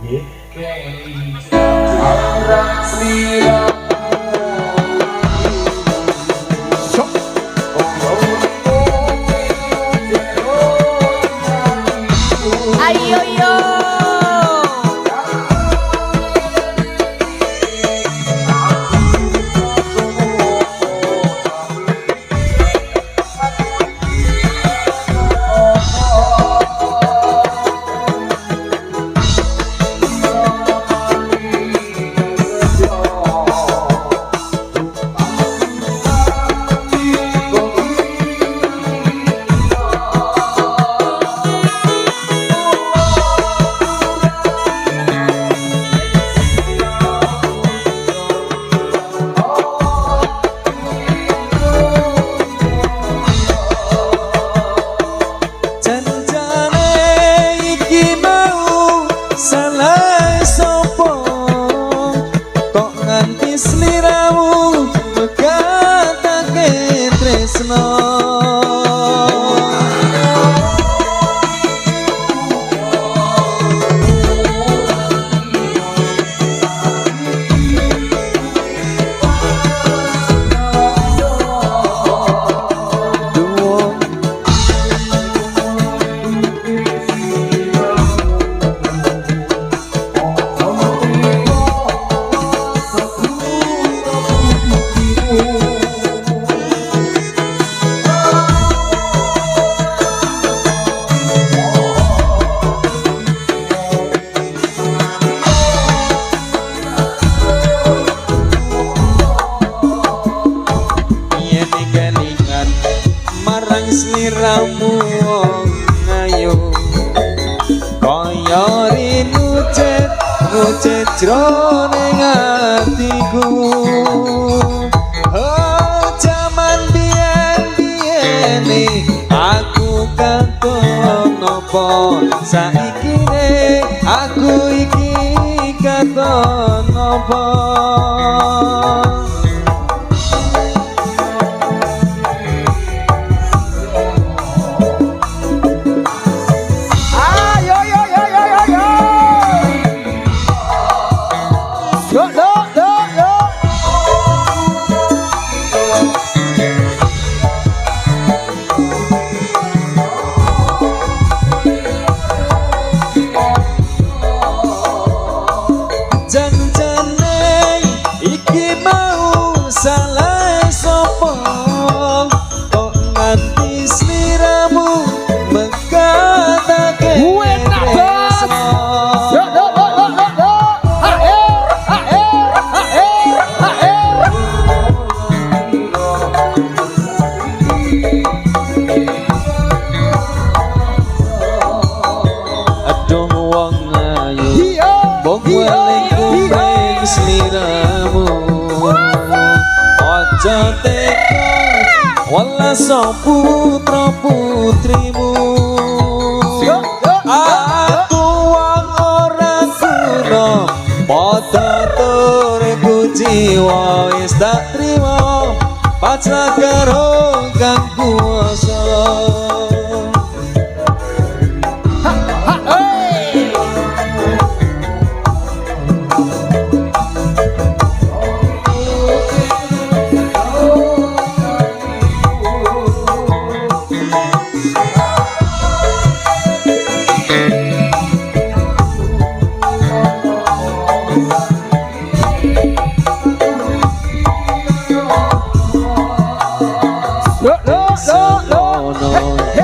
Ayo yo. Sliramu ngayo kaya rinucet jroning atiku. Oh jaman biyen-biyene aku katon apa saikine aku iki katon apa. Aja teka welas putra putrimu. Aku wong ora guna padha turku jiwa wis tak trima pacrah karo kang kuwasa.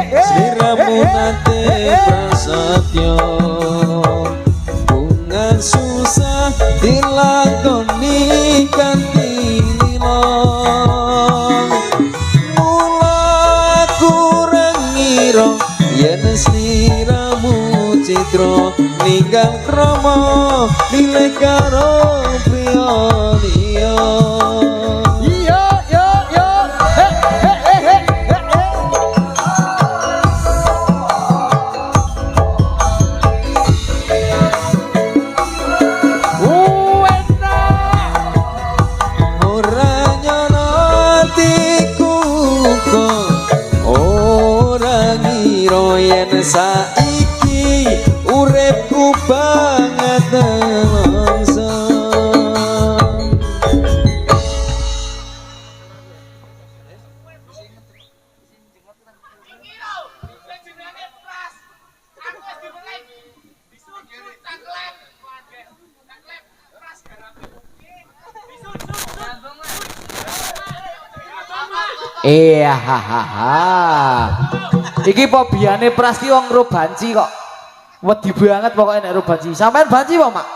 Sliramu nate prasetyo bunga susah dilakoni kanthi lila. Mula aku rengira yen sliramu citra ninggal krama milih karo priya liya. Yen saiki uripku banget Iya hahaha. Iki pobiane Pras ki wong ro banci kok. Wedi banget pokoknya nek ro banci. Sampean banci apa, Mak?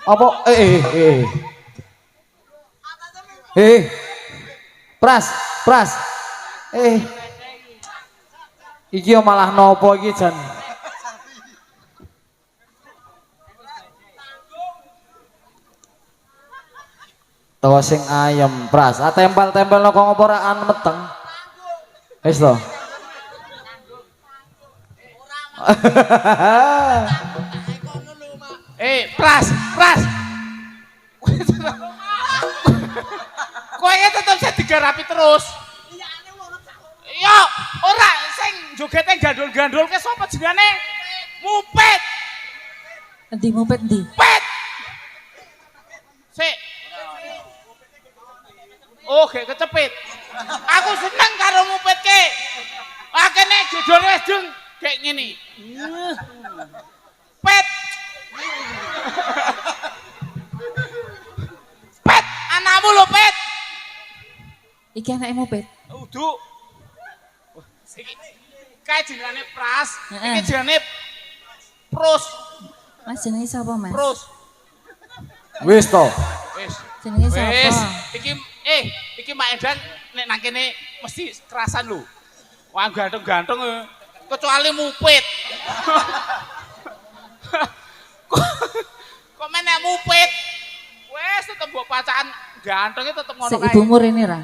Apa Pras. Iki yo malah nopo iki jan. Tawa sing ayam Pras, tempel-tempel kok ngopo ra meteng. Wis to. Pras. Kowe tetep saya digarapi terus. Yo, ora sing jogete gandul-gandulke sapa jenenge? Mupet. Endi mupet endi? Pet. Sik. Oh, gek kecepit. Aku seneng karo mupetke. Akene jodone wis deng gek ngene. Pet. Pet, anakmu lho, Pet. Iki anake mupet. Uduk. Iki kae jenenge Pras, iki jenenge Prus. Mas jenenge sapa, Mas? Prus. Wis to. Wis. Jenenge sapa? Wis, iki Mak Edan nek nang kene mesti kerasan lho. Wah ganteng-ganteng kecuali mupit. Kok menek mupit? Wes tetep mbok pacaan gantengnya tetep ngono kae. Ibu umur ini ra?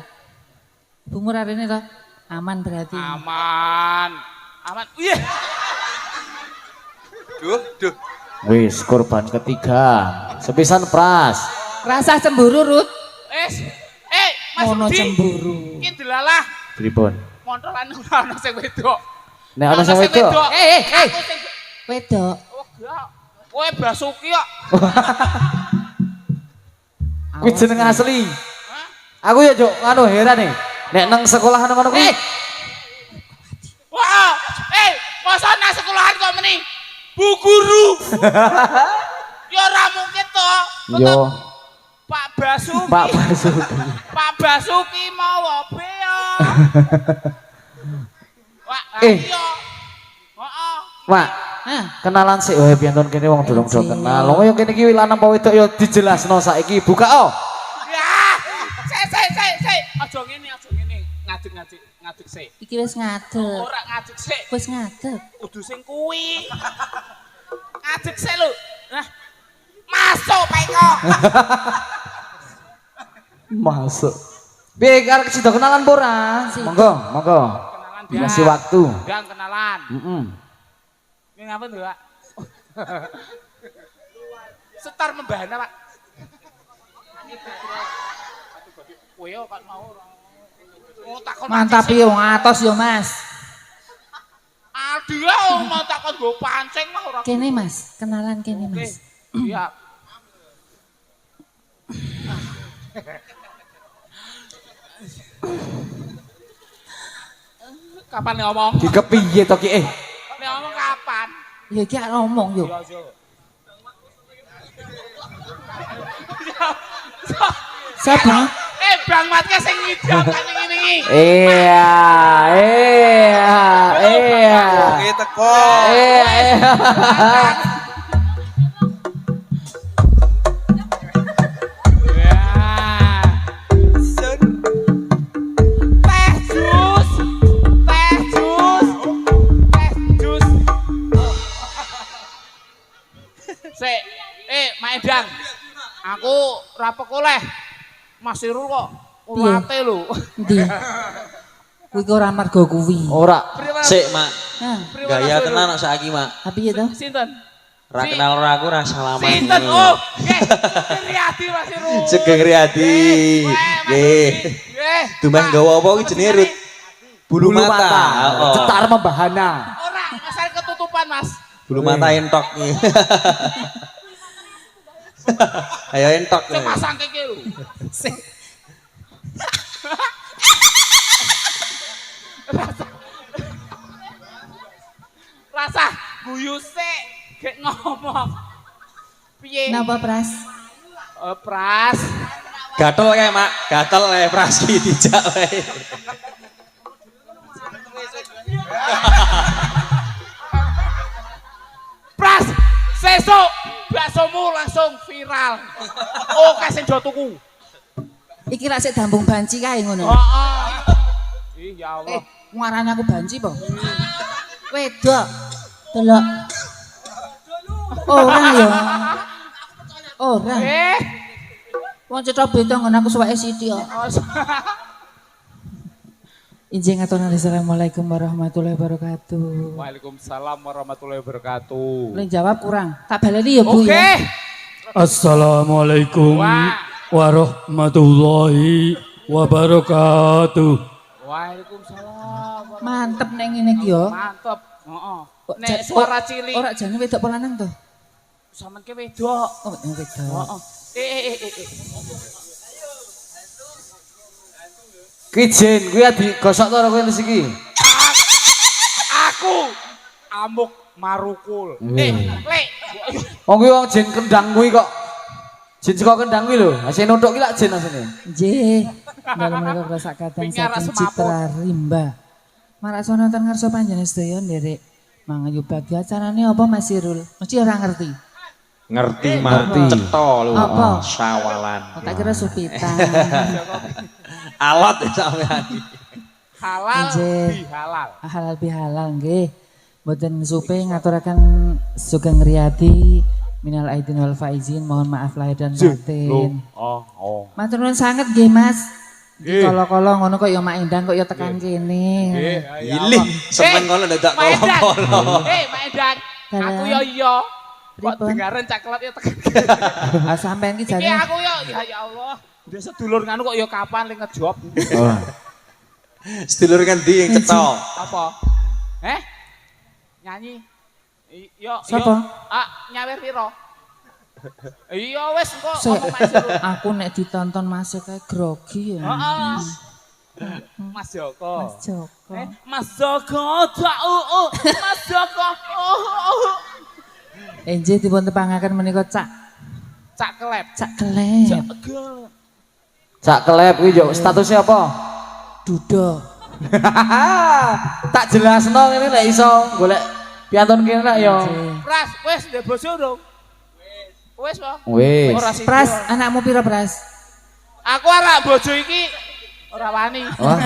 Ibu umur ini ra? Aman berarti. Aman. Iya. Duh. Wis korban ketiga. Sepisan Pras. Rasa cemburu, Rut. Wes. Mas Ono Budi. cemburu. Iki delalah. Pripun? Montolan ora ono sing wedok. Nek ana sing wedok. Aku sing Wedok. oh gak. Kowe Basuki kok. Kuwi jeneng asli. Hah? Aku ya Cuk, anu heran nih. Nek nang sekolahan ngono kuwi. Wah, masa nang sekolahan kok meni Bu Guru. Ya ora mungkin to. Yo, Pak Basuki. Pak Basuki mau apa ya? Wah, iya. Heeh. Mak, Hah? kenalan sik wae piantun kene wong durung do kenal. Wong yo kene iki lanang apa wedok yo dijelasno saiki. Buka oh. Ya, sik. Aja ngene. Ngadeg sik. Iki wis ngadeg. Ora ngadeg sik. Wis ngadeg. Kudu sing kuwi. Ngadeg sik lho. Nah, masuk Pak Eko. Masuk. Piye arek sida kenalan apa ora? Monggo. Kenalan Dikasih waktu. Gang kenalan. Heeh. Ini ngapa tuh, Pak? Setar membahana, Pak. Kowe kok mau takon Mantap yo ngatos yo, Mas. Aduh, mau takon go pancing mah ora. Kene, Mas. Kenalan kene, Mas. Iya. Kapan ngomong? Ki kepiye to ki Ngomong kapan? Ya iki ngomong yo. Siapa? Bang Matke sing ngidam kan ngene iki. Iya. Oke teko. Iya. Sik, Mak Edang. Aku rapek oleh. Mas Irul kok ulate lho. Endi? Kuwi ora marga kuwi. Ora. Sik, Mak. Nah, Gaya tenan kok saiki, Mak. tapi ya toh. Sinten? Ra kenal ora aku ra salaman. Sinten? Oh, nggih. Riyadi Mas Irul. Sugeng Riyadi. Nggih. Nggih. Dumeh nggawa apa iki jenenge Rut? Bulu mata. Oh. Cetar membahana. Ora, asal ketutupan, Mas. Bulu mata entok. Ayo entok. Sing pasang keke lho. Rasa guyu sik, gek ngomong. Piye? Napa, Pras? Pras. Gatel kae, Mak. Gatel kae Praski dijak wae. Pras, sesuk baksomu langsung viral. Oh, kasih do tuku. Iki ra sik dambung banci kae ngono. Heeh. Ih, ya Allah. Ngarani aku banci po. Wedok. Delok. Ora ya. Ora. Wong cetha beda ngono aku suweke sithik kok. Injing aturna assalamualaikum warahmatullahi wabarakatuh. Waalaikumsalam warahmatullahi wabarakatuh. Boleh jawab kurang. Tak baleni ya Bu Oke. ya. Assalamualaikum warahmatullahi wabarakatuh. Waalaikumsalam. Mantep nek ngene iki ya. Mantep. Heeh. Kok Nek suara cilik. Ora jane wedok apa lanang to? Sampeyan ke wedok. Oh, wedok. Heeh. Ki Jin, kuwi digosok to karo kowe iki. Aku amuk marukul. Lek. Wong kuwi wong Jin Kendang kuwi kok. Jin saka Kendang kuwi lho. Asine nuthuk ki lak Jin asine. Nggih. Dalem menika kula sakadang saking Citra Rimba. Marasana ten ngarsa panjenengan sedaya nderek mangayu bagi acarane apa Mas Irul? Mesti ora ngerti. Ngerti, Mak. Cetha lho. Apa? Sawalan. Tak kira supitan. Alot ya sampean. Halal Nggih. bihalal. Halal bihalal nggih. Mboten supe ngaturaken Sugeng Riyadi minal aidin wal faizin, mohon maaf lahir dan batin. Oh. Matur nuwun sanget nggih Mas. Nggih. Kala-kala ngono kok ya Mak Endang kok ya tekan kene. Ilih, seneng kono ndak kolo-kolo. Mak Endang. Aku yo iya. Kok Pripun? dengaran caklet ya tekan. Ah sampean ki Iki jane aku yo ya Allah. Udah sedulur nganu kok yo kapan ling ngejob. Oh. Sedulur kan ndi yang cetha. Apa? Nyanyi. Yo. Sapa? Nyawer piro? Iya wis engko Sik, ngomong Mas Joko. aku nek ditonton Mas kae grogi ya. Heeh. Mas Joko. Mas Joko. Mas Joko tak Mas Joko. Enje dipun tepangaken menika cak Cak kelep. kelep. Cak kelep kuwi yo statusnya apa? Duda. Tak jelasno ngene nek iso golek piantun kene nek yo. Pras, wis ndek bojo dong. Wis po. Wis. Ora sida. Pras, anakmu pira Pras? Aku arek bojo iki ora wani. Wah,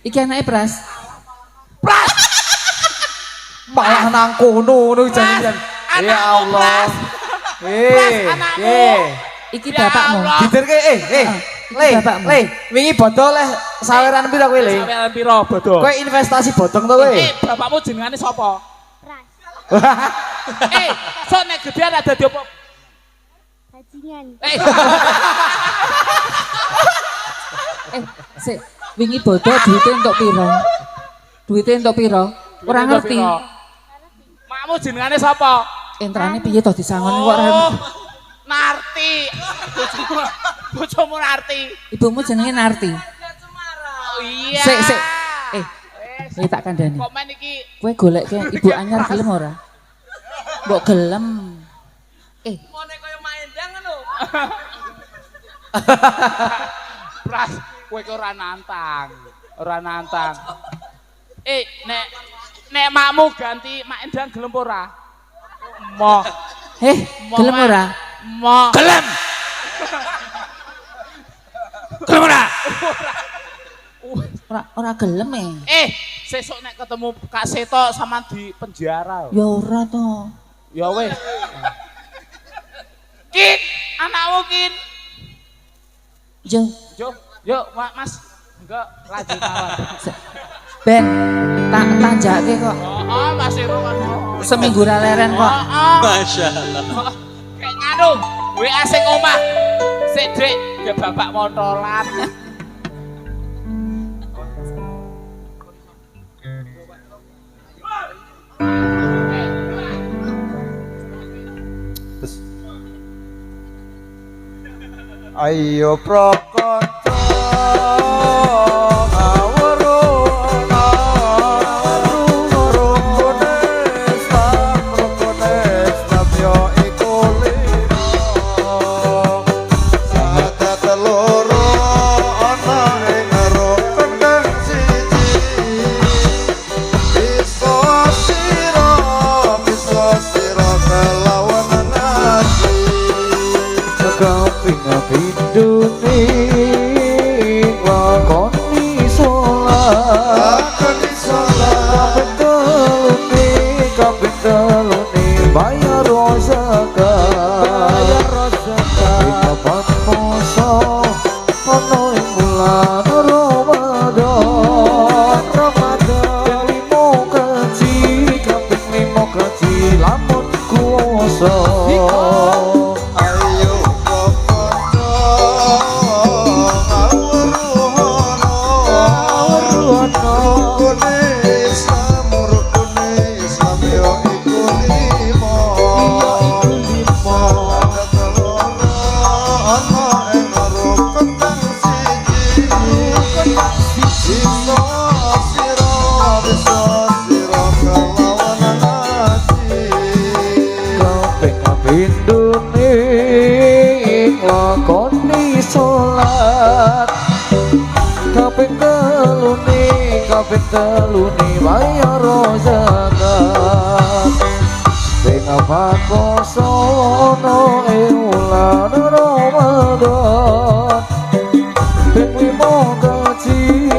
Iki anake Pras. Pras, malah nang kono ngono janjian. Ya anakmu, Allah. Pras, anakmu. Iki Ya bapakmu. Allah. Didirke iki Le, bapakmu. le, wingi bodho leh saweran pira kowe le? Sampeyan piro bodo? Kowe investasi bodong to kowe? Bapakmu jenengane sapa? Pras. Sok nek gedean ada dadi apa? Bajingan. Sik, wingi bodo duite entuk pira? Duite entuk pira? Ora ngerti. Makmu jenengane sapa? Entrane piye to disangoni kok ora. Narti. Bojomu Narti. Ibumu jenenge Narti. Oh iya. Sik. Tak kandhani. Kok men iki Kowe goleke ibu anyar gelem ora? Mbok gelem. ngene kaya maendang ngono. Pras, kowe kok ora nantang. Ora nantang. Nek makmu ganti mak endang gelem ora? Moh. Gelem ora? Moh. Gelem. Gelem ora? Ora gelem Sesuk nek ketemu Kak Seto sama di penjara. Ya ora to. Ya wis. Kin, anakmu Kin. Yo, Mas. Enggak, lanjut mawon. Ben, tak tanjake kok. Mas Iro kan. Seminggu ra leren kok. Masyaallah. Kayak nganu, WA sing omah. Sik, Drik, ya bapak montolan. Ayo prokoto awuruna rukun Islam yo iku lima bayar zakat kapan poso ono ing bulan Ramadan limo kaji lamun kuwasa Ayo pokojo ngawruhono rukune Islam yo iku limo ada teloro ana ing rukun kang siji iso sira bisa sira kelawan ngaji kaping pindune lakoni salat kaping telune bayar zakat sing apa poso ono ing wulan Ramadan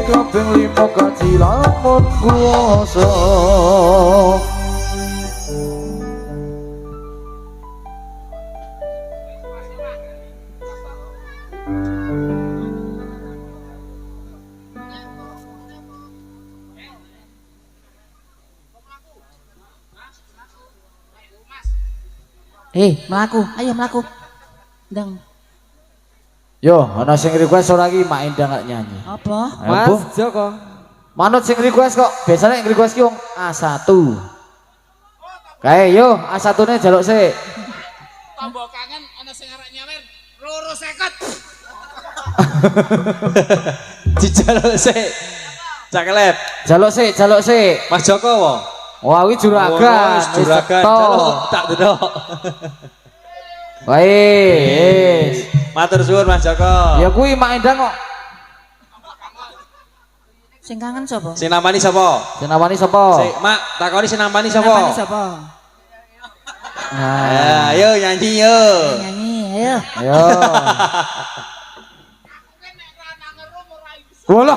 kaping limo kaji lamun kuwasa Melaku, ayo melaku. Ndang. Yo, ana sing request ora iki Mak Indah gak nyanyi. Apa? Mas Joko. Manut sing request kok. Biasanya yang request ki wong A1. Kae yo, A1-ne jaluk sik. Tambah kangen ana sing arek nyawer 250. Dijaluk sik. Cakelep. Jaluk sik. Mas Joko wo. Wah, iki juragan. Oh, juragan. Jaluk tak delok. Wis. Matur suwun Mas Joko. Ya kuwi Mak Indah kok. Sing kangen sapa? Sing namani sapa? Senamani sapa? Sik, Mak, takoni sing namani Namanya sapa? sapa? Nah, Ayo nyanyi yo. Nyanyi, ayo. ayo. Walah,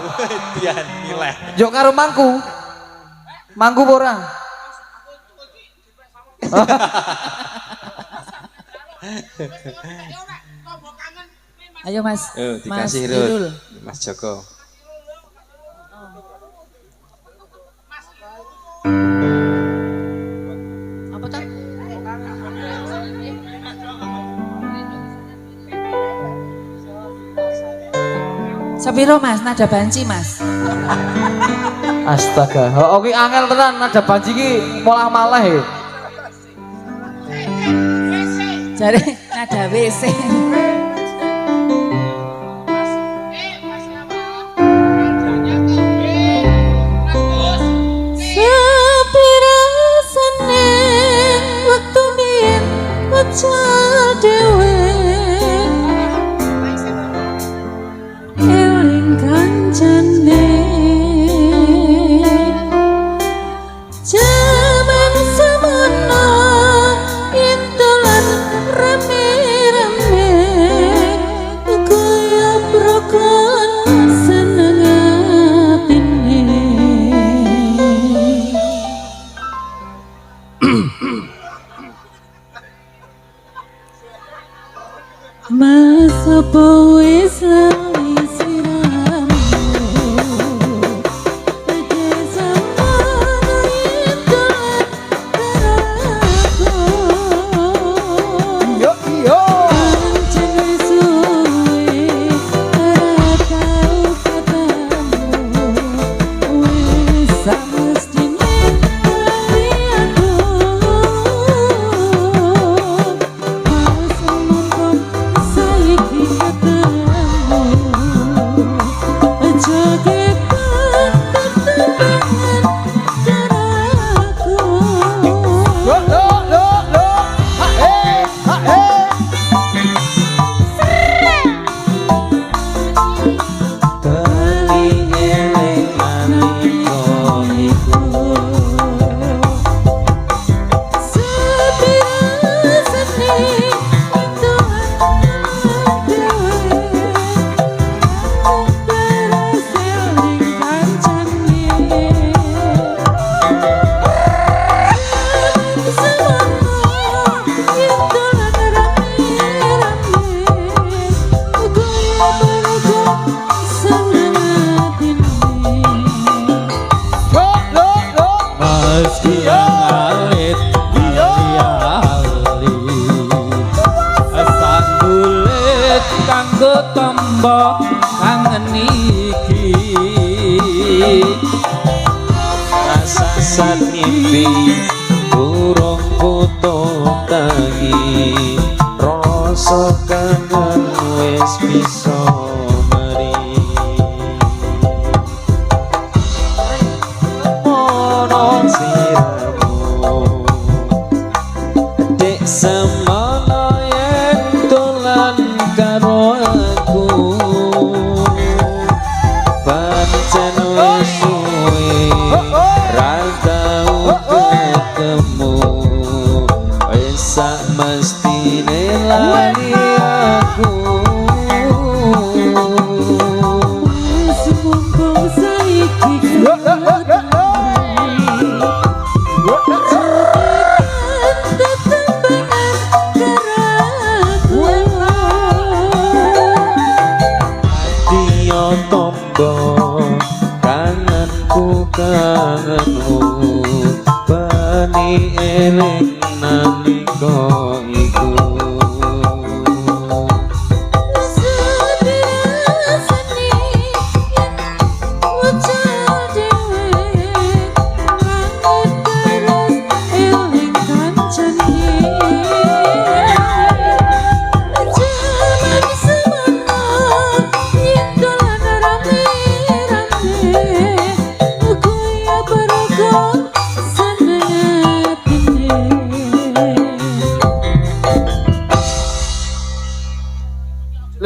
Dian nilai. yo karo mangku. Mangku apa ora? Ayo Mas. Mas Dikasih Irul. Rut. Mas Joko. Apa tuh? Sepiro Mas, nada banci Mas. Astaga, oke angel tenan nada banci ki malah ya. Jare nada WC. Sepiro seneng waktu biyen bocah dhewe. Eling kancane jaman semono intulan rame-rame kaya prokon seneng atine Mas apa wis lali siramu Lagi samono intulan terako Yo yo. Pancen wis suwe ora tau ketemu wis samestine lali aku pas mongkon saiki ketemu mbok kangen iki rasa sanipi burung foto tangi rasa kangen wis bisa meri mono siramu dek semono yen dolan karo aku pancen wis suwe ra tau ketemu wis sak mestine lali aku Semumpung saiki dia tombo kangenku kangenmu bani eling nalika iku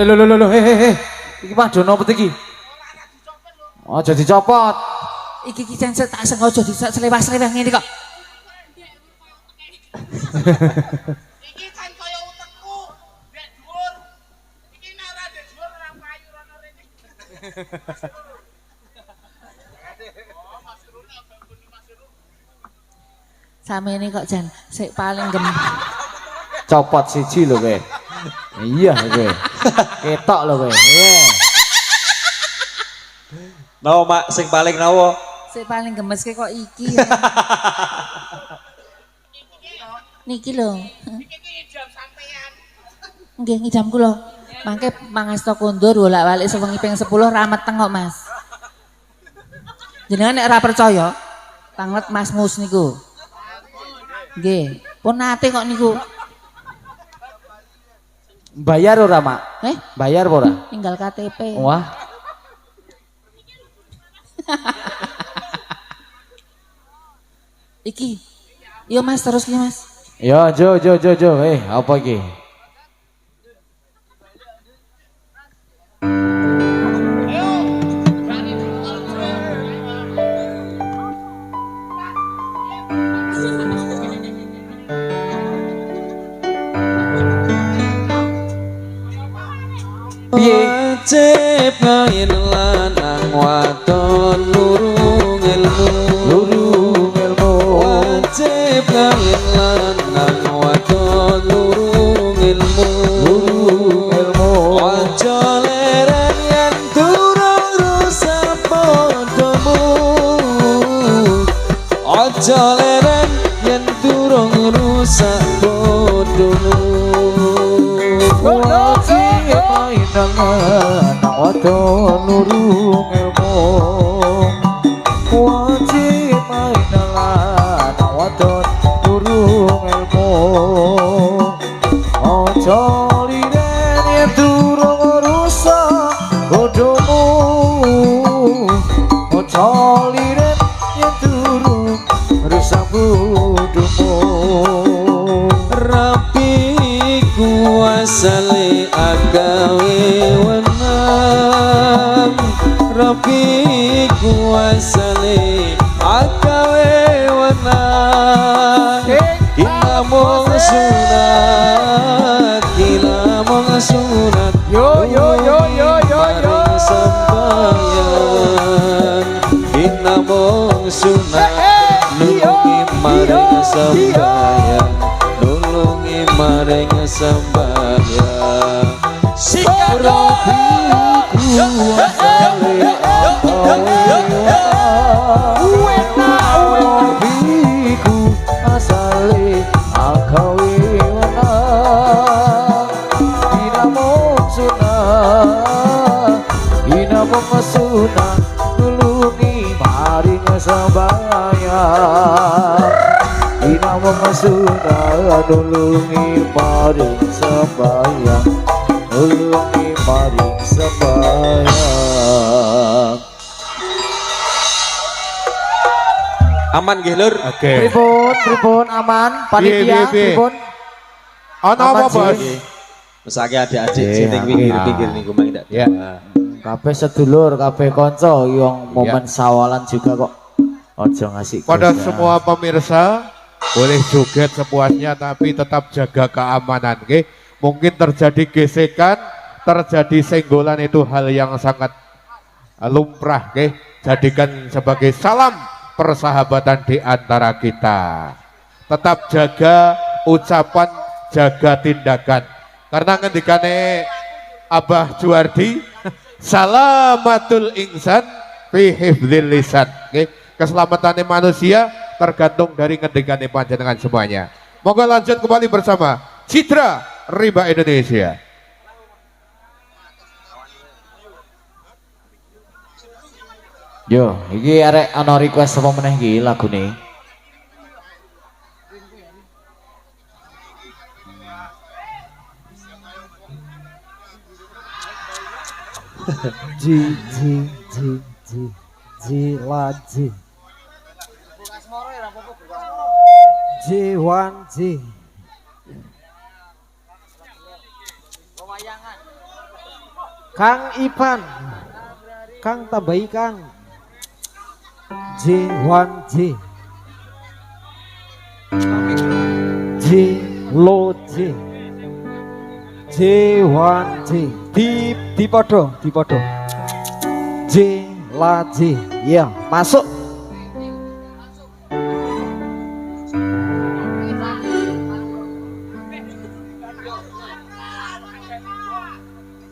Lho, iki padono apa iki? Aja dicopot. iki sensor tak sengaja diselewas-selewah ngene kok. Iki kan kaya utekku, ndek dhuwur. Iki nek ora ndek dhuwur ora payu rono rene. Oh, Mas Rune abang Buni Mas Rune. Samene kok jan sik paling Copot siji lho kowe. Iya kowe. Ketok lho kowe. Iya. Nawa mak sing paling nawa sik paling gemeske kok iki. Niki lho. Iki jam sampean. Nggih ngidam kula. Mangke mangasta kondur bolak-balik sewengi ping 10 ra meteng kok, Mas. Jenengan nek ora percaya, tanget Mas Mus niku. Nggih, pun nate kok niku. Bayar ora, Mak? Bayar apa ora? Tinggal KTP. Wah. Iki. Yo Mas terus ki Mas. Yo, jo. Apa iki? wajib ngain lanang wadon lurung ilmu wajib ngain lanang wadon lurung ilmu aja leren yen durung rusak podomu aja leren yen durung rusak podomu Nang wadon lurung ilmu wajib main nang wadon lurung ilmu aja liren yen durung rusak bodomu aja liren yen durung rusak bodomu rapi kuasale agawe wenang rapi kuasale agawe wenang kita mong sunat yo maring sembahyang kita mong sunat nulungi maring sembahyang nulungi maring sembahyang Rapiku asale akawe wana dinamo sunat sunah nulungi maring sembayang nulungi maring sembayang. Aman nggih Lur. Oke. Pripun aman panitia Piye. pripun Ono apa, Bos? Mesake adik-adik Iya. sing pinggir-pinggir niku mang ndak. Ya. kabeh sedulur kabeh kanca yang momen sawalan juga kok ojo ngasih Pada goda. semua pemirsa boleh joget sepuasnya tapi tetap jaga keamanan, nggih. Mungkin terjadi gesekan, terjadi senggolan itu hal yang sangat lumrah, nggih. Jadikan sebagai salam persahabatan di antara kita. Tetap jaga ucapan, jaga tindakan. Karena ngendikane Abah Juwardi, salamatul insan fi hifdzil lisan. Nggih. Keselamatannya manusia tergantung dari ngendikane panjenengan semuanya. Moga lanjut kembali bersama Citra Rimba Indonesia. Yo, iki arek ana request apa meneh iki lagune? Laji Jiwanji Kang Ipan Kang Tabai Kang Jiwanji Jiloji Jiwanji di podo Jilaji ya masuk.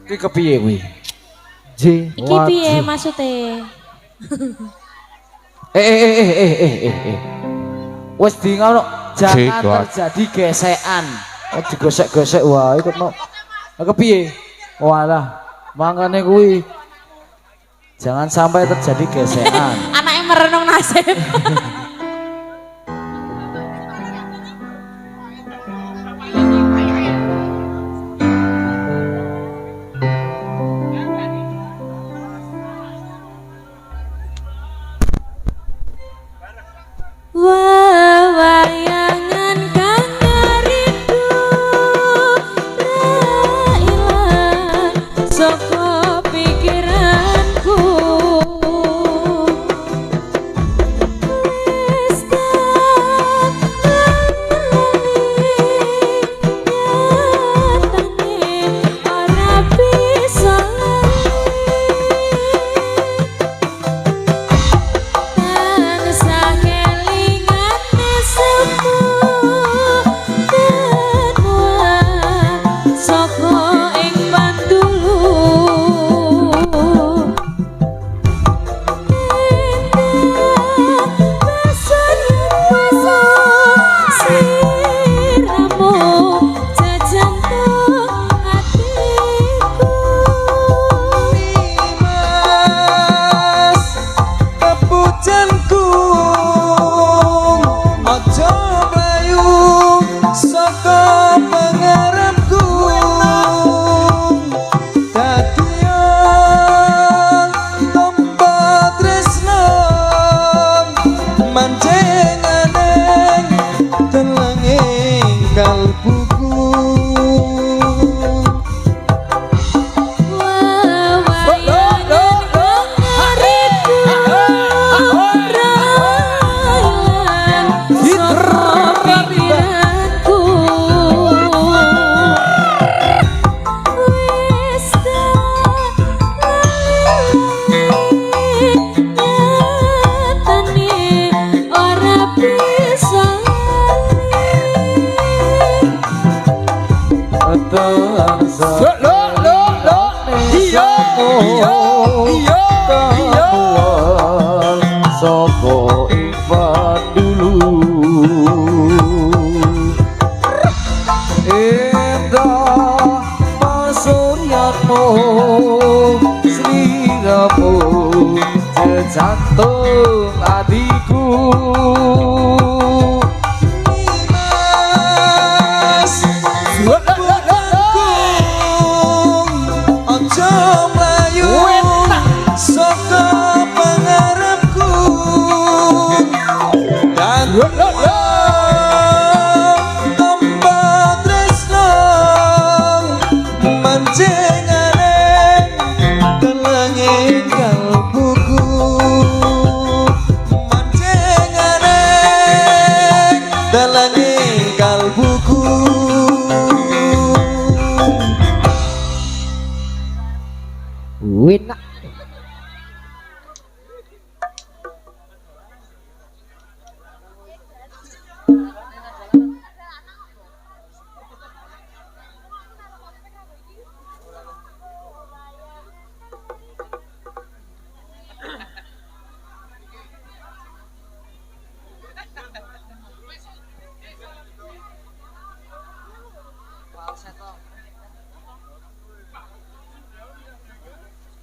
Iki kepiye kuwi? Iki piye Jilaji maksudnya? Wes di ngono jangan Jigot. terjadi gesekan. Oh digosek-gosek wae kok no. Kepiye? Walah, mangkane kuwi jangan sampai terjadi gesekan. Anaknya merenung nasib. Wayangan kang rindu ra ilang saka pikiranku. Wis tak nyatane ora bisa tansah kelingan nesemu dan saka ing pandulu. Pesan siramu jajantung hatiku. Mas kepujanku aja mlayu saka pangarepku dadian tempat tresno manjengane telenging kalbuku. Wayangan kang rindu ra ilang saka pikiranku. Wis tak nyatane ora bisa Sopo Ivan dulu Indah pasuryanmu Sliramu Jantung hatiku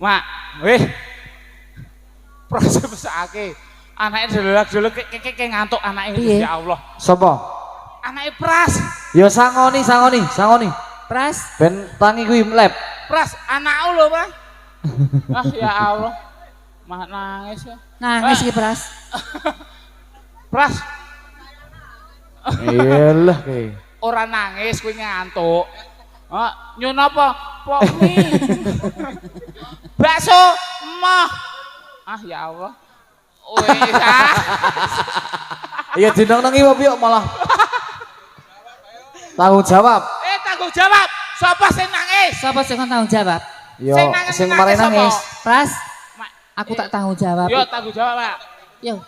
Mak, weh. Proses besake. Anake delok-delok kek ngantuk anake ya Allah. Sapa? Anake Pras. Ya sangoni. Pras, Ben tangi kuwi mlep. Pras, anakku lho, Pak. Ah ya Allah. Mah nangis ya. nangis ki Pras. Pras, Iyalah ki. ora nangis kuwi ngantuk. Nyun apa? Pok mie. Bakso mah. Ah ya Allah. Wis ah. Iya dineng-nengi wae yo malah. Tanggung jawab. Tanggung jawab. Sapa sing nangis? Sapa sing kon tanggung jawab? Yo nangis sing mari nangis. Pras, Mak, aku tak tanggung jawab. Yo tanggung jawab, Pak. Yo.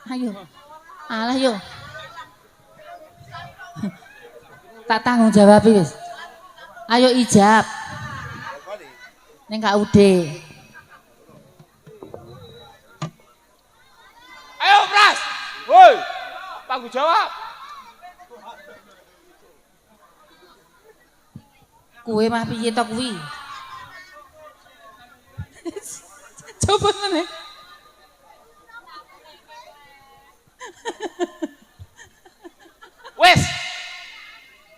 Ayo. Alah yo. Tak tanggung jawab wis. Ayo ijab. Ning gak ude. Ayo Pras. Woi. Tanggung jawab. Kue mah piye to kuwi? Coba meneh. Wes.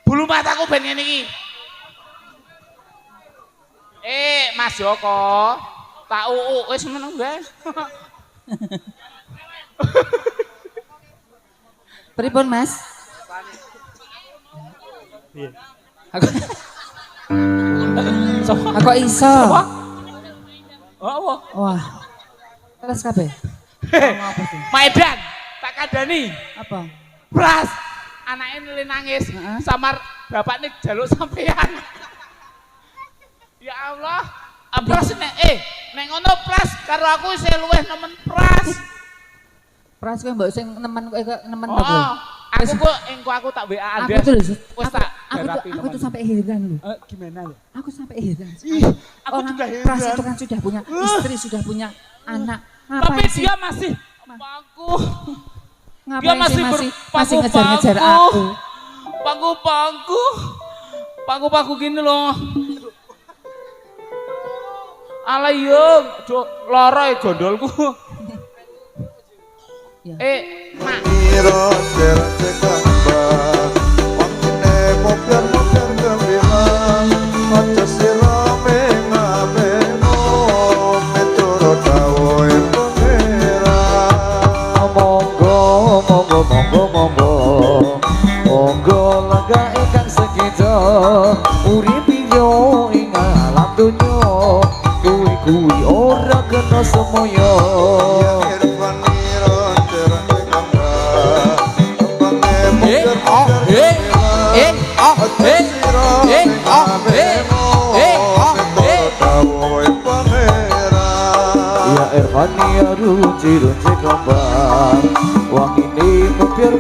Bulu mataku ben ngene iki. Mas Joko. Tak wis meneng bae. Pripun Mas? Aku iso. Apa? Wah. Terus kabeh. Maedan, tak kandani. Apa? Pras, anaknya nili nangis. Samar bapaknya jaluk sampean. Ya Allah. Pras nek ngono Pras karo aku isih luweh nemen Pras. Pras kowe mbok sing nemen nemen Oh, apa? aku tak WA Aku Andes. tuh Wes tak aku tuh sampai heran loh. Gimana ya? Aku sampai heran. Aku Orang juga heran. Pras itu kan sudah punya istri, sudah punya anak. Tapi Ngapain sih? dia masih pangku. Dia Ngapain masih sih masih ngejar-ngejar berpangku-pangku. aku? Pangku-pangku. Pangku-pangku gini loh. Ala yo, loro gondolku. Ya. Mak. Iro derce kambang Wangine mobiar gemilang Aja sira mengameno Metoro dawoe pangeran Monggo laga ingkang sekita uripi yo ing alam donya kuwi ora kena semoyo. Irfan iro derce kambang Wangine mobiar gemilang Aja sira mengameno Metoro dawoe pangeran Ya Irfani ya runci kembang wangine mubiar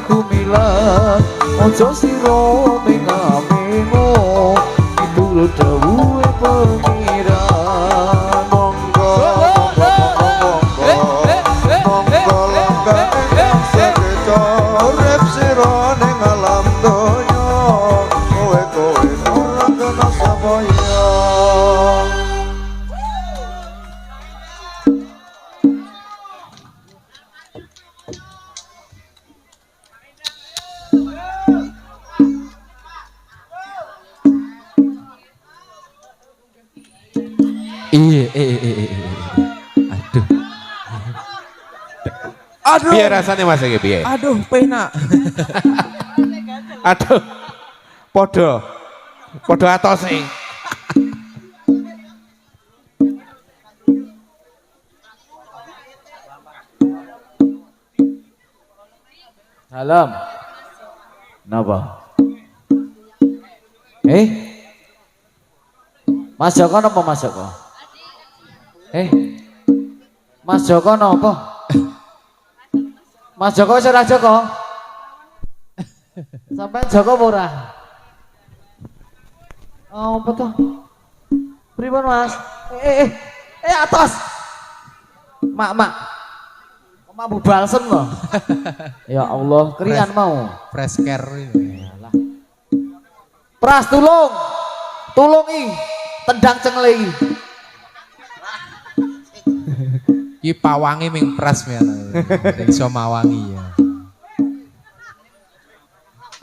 kumilan ojo siro mengameno itu lo dawuhe pengiran Monggo langkah ingkang sekeca urip sira ning alam donya kowe ora kena samaya Aduh. Biar rasanya mas iki piye? Aduh, penak. Aduh. Podo atose. Salam. Napa? Mas Joko napa Mas Joko? Mas Joko napa? Mas Joko wis ora Joko? Sampai Joko apa ora? Oh, apa to? Pripun Mas? Atas. Mak. Mak bu balsem loh. Ya Allah, keringan mau. Fresh care. Pras tulungi, tendang cengle iki. Iki pawange ming pras men. Sing iso mawangi ya.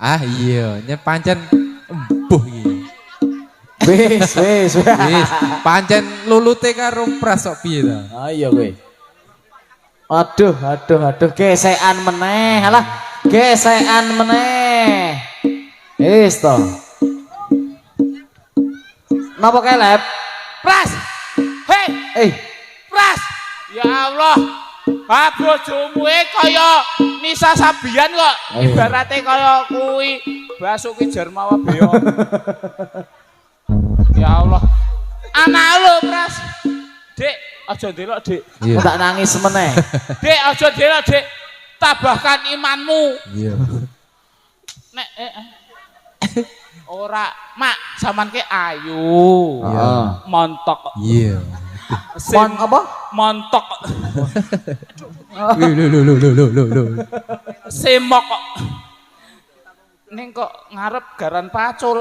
Ah iya, nya pancen embuh iki. Wis. Wis, pancen lulute karo pras kok piye ta? Ah iya kowe. Aduh, gesekan meneh. Alah, gesekan meneh. Wis to. Napa kelep? Pras. Hei, Eh, Pras. Ya Allah. Ah bojomu kaya Nisa Sabian kok. Ayo. Ibarate kaya kuwi Basuki Jarmawa Beyo. Ya Allah. Anak lu, Pras. Dik, aja ndelok, Dik. Iya. tak nangis meneh. Dik, aja ndelok, Dik. Tabahkan imanmu. Iya. Nek ora, Mak, sampean ke ayu. Heeh. Montok. Iya. Mon apa? Montok. Lho. Semok. Ning kok ngarep garan pacul.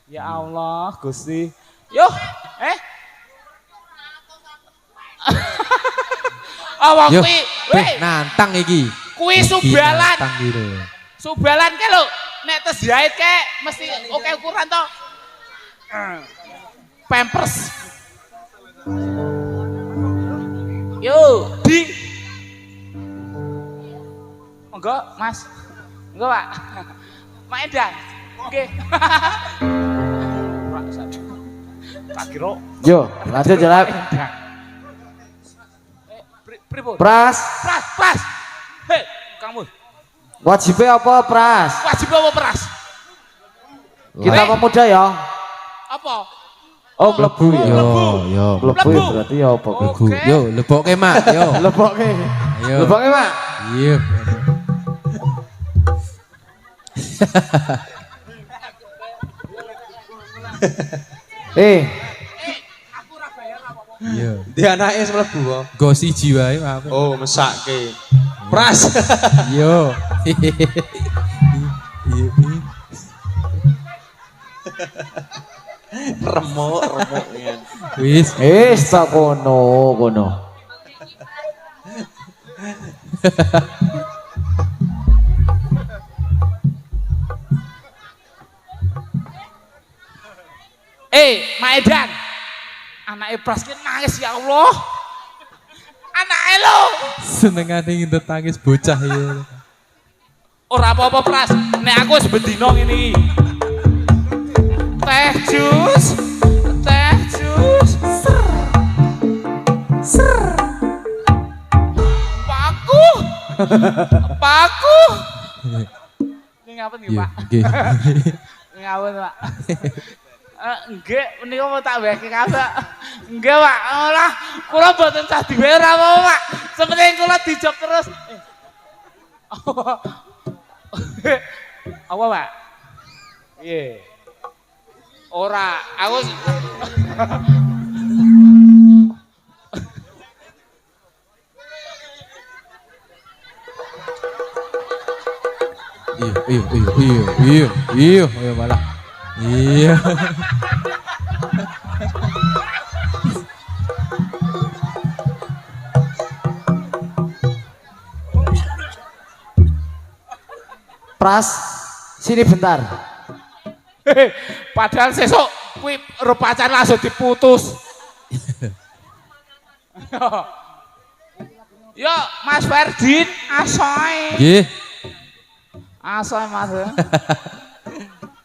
Ya Allah, Gusti. Yo, Awak Yo, kuwi, nantang iki. kuwi Iki subalan. nantang gitu. Subalan ke lho, nek tes jahit ke mesti oke ukuran to. Pampers. Yo, di. Enggak, Mas. Enggak, Pak. Mak Edan. Oke. Pak satu. Tak kira. Yo, lanjut jelek. Pripun? Pras, Pras. Hei, kamu. wajibnya apa, Pras? Wajib apa Pras? Kita pemuda ya. Apa? Oh, mlebu ya. Yo. Mlebu ya berarti ya apa? Oke. Yo, lebokke mak, yo. Lebokke. Ayo. Lebokke, Mak. Iya. Eh, Iya. Di anake mlebu kok. Go siji wae apa? Oh, mesake. Pras. Yo. Remuk. Wis. tak kono. Mak Edan. Anake Pras ki nangis ya Allah. Anake lo. Senengane ngintet tangis bocah ya. Ora apa-apa Pras. Nek aku wis bendino ngene iki. Teh jus. Ser. Paku. Ini ngapain nih, Iya, Pak? nggih. Ngawon, Pak. Nggih, menika mau tak wehke kabeh. Nggih, Pak. Ora, kula mboten sah diwe ora apa, Pak. Sementing kula dijog terus. Apa, Pak? Piye? Ora, aku Iya, ayo malah. Iya. Pras, sini bentar. padahal sesuk kuwi ro pacaran langsung diputus. Yo, Mas Ferdin, asoy. Nggih. Asoy, Mas.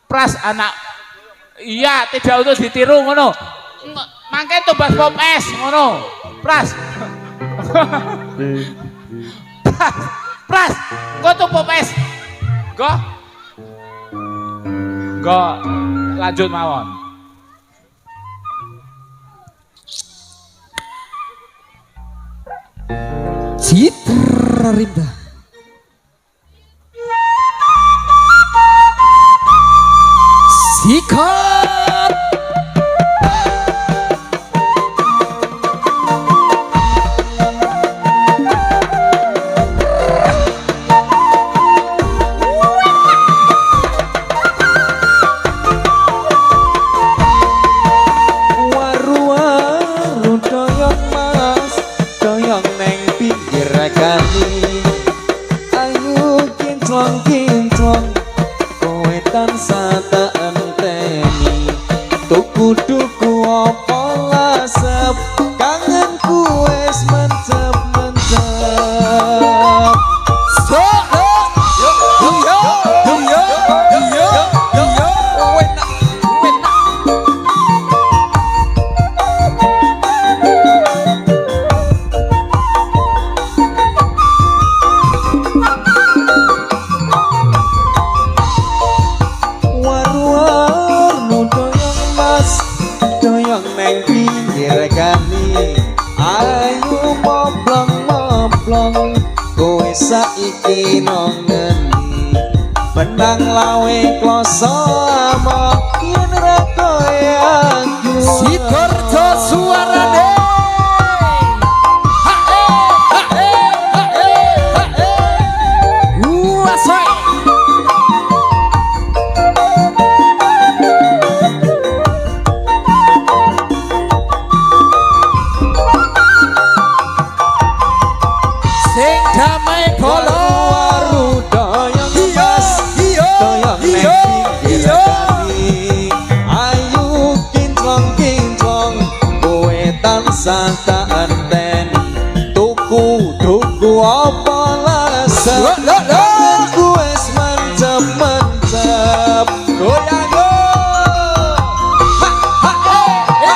Pras anak. Iya, tidak untuk ditiru ngono. Mangke tumbas pop es ngono. Pras. Pras, kok tuh pop es? Go lanjut mawon. Citra Rimba. Sikat. Waru-waru daya kinclong kowe tansah tak enteni tuku-tuku apa lasep kangenku wis mencep-mencep so yo yo yo yo yo yo yo wenak wenak war-warmu doyong mas doyong neng pinggir kali ayo moblong-moblong kowe saiki nang ngendi benang lawe kloso ama yen ra kowe aku Sidoarjo suarane. Hae hae hae hae. Wasai. Sing damai bolo. waru doyong mas doyong neng pinggir kali ayu kinclong-kinclong kowe tansah tak enteni tuku apa lasep kangenku wis mencep-mencep goyang go ha ha ha ha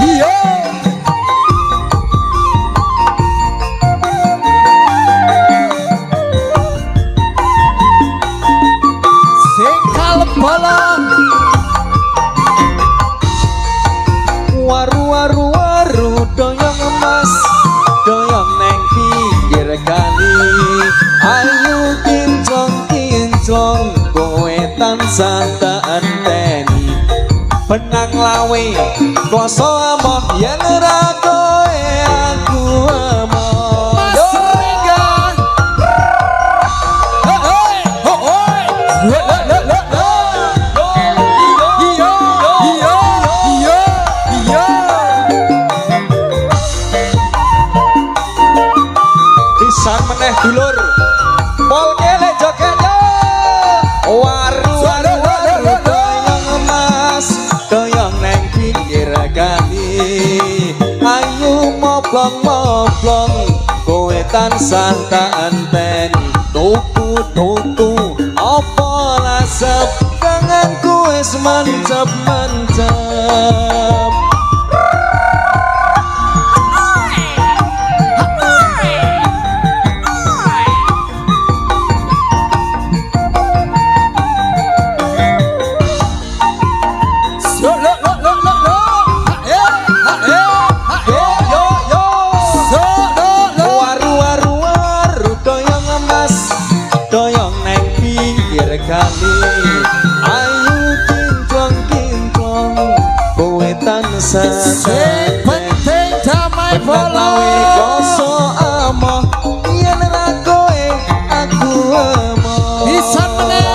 Iya. Sing kalem bolong. waru doyong emas doyong neng pinggir kali ayu kinclong-kinclong kowe tansah tak enteni benang lawe kloso amoh yen ra kowe aku amoh yo Seringan. Hoi hoi. Iya iya iya iya. pisan meneh dulur pol kele joget yo waru doyong emas doyong neng pinggir kali ayu moblong-moblong kowe tansah tak enteni tuku apa lasep kangenku wis mencep-mencep Lo lo lo lo lo lo. Hae hae hae. yo yo So lo lo. waru doyong emas doyong neng pinggir kali ayu kinclong-kinclong kowe tansah Sing penting damai benang lawe bolong. kloso amoh yen ra kowe aku amoh Bisa meneh.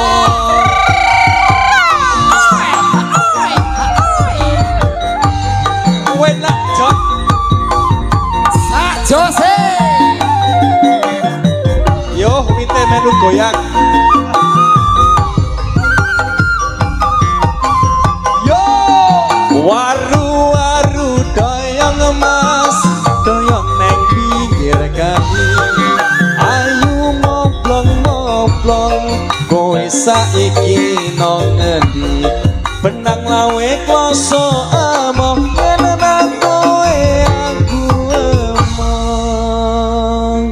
wenak jot Sak Jose. yo wite melu goyang yo waru doyong emas doyong neng pinggir kali ayu moblong-moblong kowe saiki nang ngendi benang lawe kloso amoh yen ra kowe aku amoh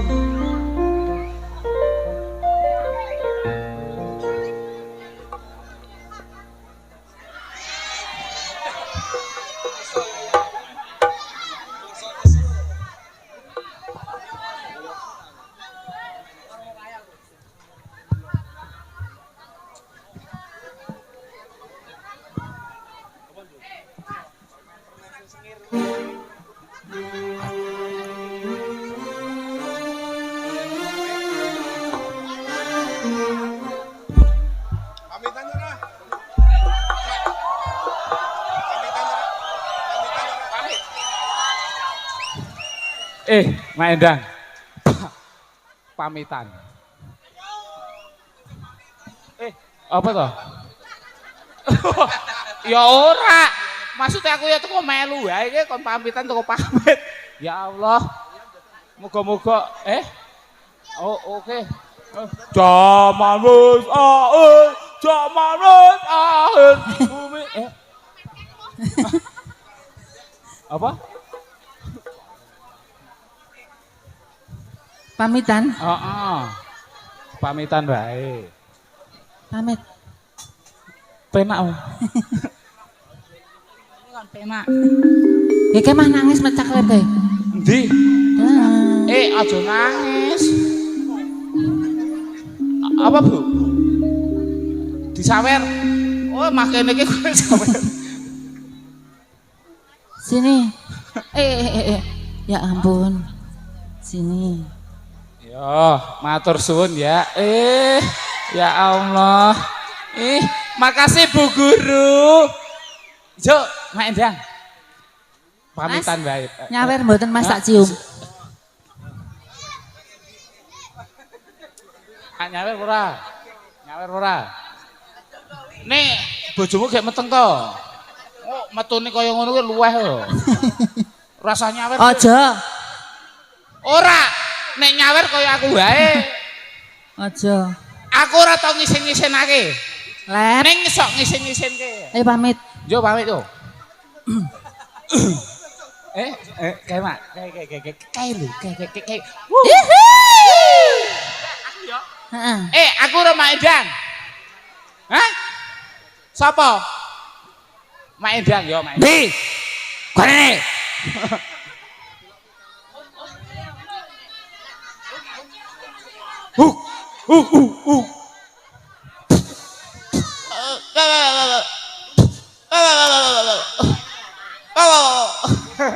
Mak Endang. Pamitan. Apa toh? Ya ora. Maksudnya aku ya tuku melu ya iki kon pamitan tuku pamit. Ya Allah. Moga-moga Oh, oke. Jaman wis akhir, jaman wis akhir. Bumi Apa? Pamitan. Heeh. Pamitan bae. Pamit. Penak. Kan penak. Ya kemah nangis mecak lebe. Endi? Ah. Aja nangis. Apa, Bu? Disawer. Oh, makene iki kowe sawer. Sini. Ya ampun. Sini. Yo, matur suwun ya. Ya Allah. Makasih Bu Guru. Jo, Mak Endang. Pamitan bae. Nyawer mboten Mas tak cium. Nyawer ora? Nyawer ora? Nih, bojomu gek meteng to. Oh, metune kaya ngono kuwi luweh lho. Rasa nyawer. Aja. Ora, nek nyawer kaya aku wae. Aja. Aku ora tau ngisin-ngisinake. Lep. Ning sok ngisin-ngisinke. Ayo pamit. Yo pamit yo. Kayak mak, kayak lu, kayak. Heeh. Aku Mak Endang. Hah? Sapa? Mak Endang yo, Mak Endang. Di. Kene.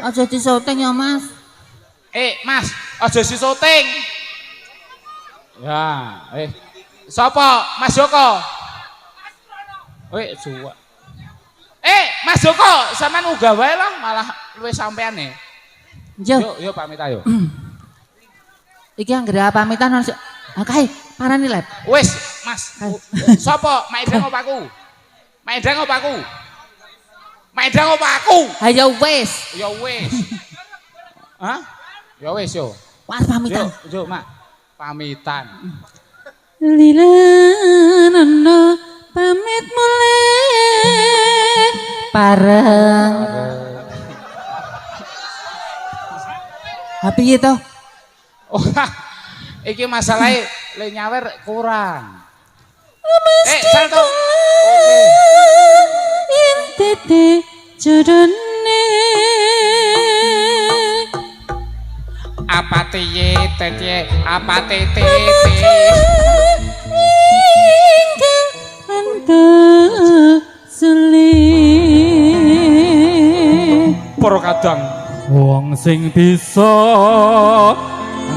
Aja disoting ya, Mas. Mas, aja si syuting. Ya, sapa? Mas Joko. Juwa. Mas Joko, sampean uga wae lah, malah luwih sampean e. Yo pamit ayo. Iki anggere pamitan ono. Kae, parani lep. Wis, Mas. Sapa? Mak Endang apa aku? Mak Endang apa aku? Mak Endang apa aku? Ayo wis. Ya wis. Hah? Ya wis yo. Pas pamitan. Yo, Mak. Pamitan. Lilanono pamit mulai Pareng. Happy to? Ora. Iki masalahe le nyawer kurang. Salto. Oke. Intete jodone Apa tiye tete apa tete Anta sulit Para kadang wong sing bisa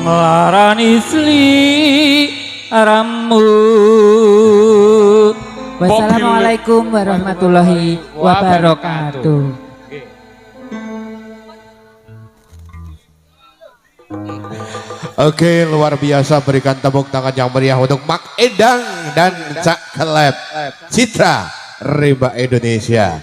nglarani sliramu. Wassalamualaikum warahmatullahi wabarakatuh. Oke, luar biasa, berikan tepuk tangan yang meriah untuk Mak Endang dan Cak Kelep Citra Rimba Indonesia.